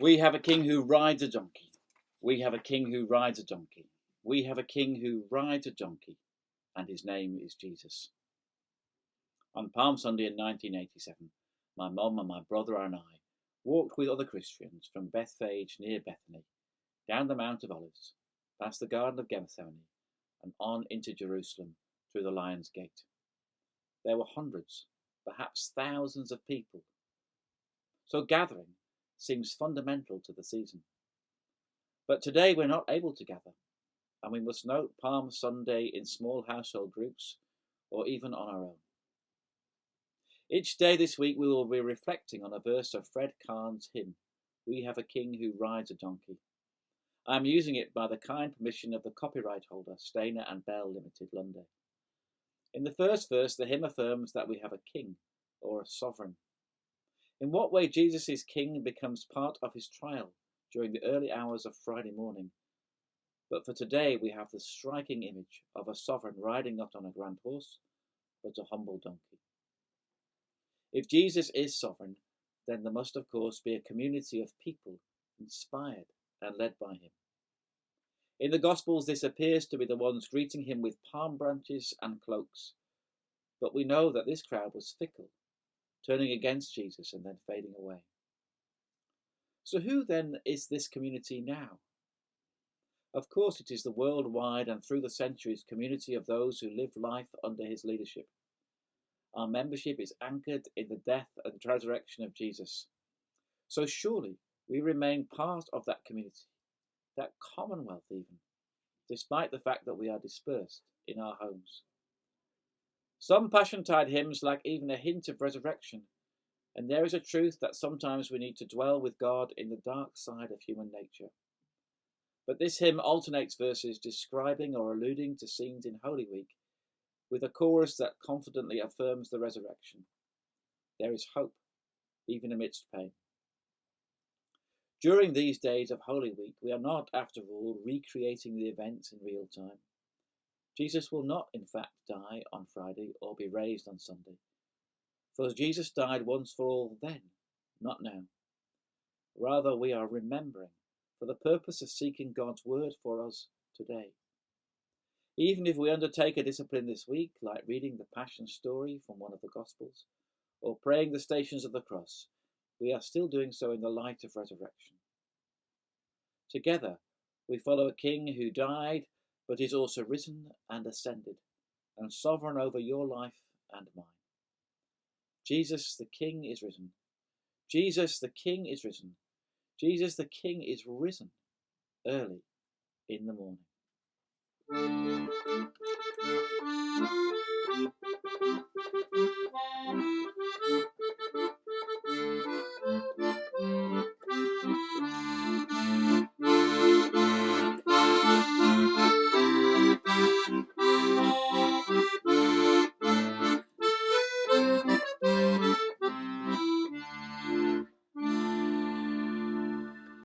We have a king who rides a donkey. We have a king who rides a donkey. We have a king who rides a donkey, and his name is Jesus. On Palm Sunday in 1987, my mum and my brother and I walked with other Christians from Bethphage near Bethany, down the Mount of Olives, past the Garden of Gethsemane, and on into Jerusalem through the Lion's Gate. There were hundreds, perhaps thousands of people. So gathering seems fundamental to the season. But today we're not able to gather, and we must note Palm Sunday in small household groups or even on our own. Each day this week we will be reflecting on a verse of Fred Kahn's hymn, We Have a King Who Rides a Donkey. I am using it by the kind permission of the copyright holder, Stainer and Bell Limited, London. In the first verse, the hymn affirms that we have a king, or a sovereign. In what way Jesus is king becomes part of his trial during the early hours of Friday morning. But for today we have the striking image of a sovereign riding not on a grand horse, but a humble donkey. If Jesus is sovereign, then there must of course be a community of people inspired and led by him. In the Gospels this appears to be the ones greeting him with palm branches and cloaks, but we know that this crowd was fickle, turning against Jesus and then fading away. So who then is this community now? Of course it is the worldwide and through the centuries community of those who live life under his leadership. Our membership is anchored in the death and resurrection of Jesus. So surely we remain part of that community, that commonwealth even, despite the fact that we are dispersed in our homes. Some Passiontide hymns lack even a hint of resurrection, and there is a truth that sometimes we need to dwell with God in the dark side of human nature. But this hymn alternates verses describing or alluding to scenes in Holy Week with a chorus that confidently affirms the resurrection. There is hope, even amidst pain. During these days of Holy Week, we are not, after all, recreating the events in real time. Jesus will not, in fact, die on Friday or be raised on Sunday. For Jesus died once for all then, not now. Rather, we are remembering for the purpose of seeking God's word for us today. Even if we undertake a discipline this week, like reading the Passion story from one of the Gospels, or praying the Stations of the Cross, we are still doing so in the light of resurrection. Together, we follow a King who died, but is also risen and ascended, and sovereign over your life and mine. Jesus the King is risen. Jesus the King is risen. Jesus the King is risen early in the morning.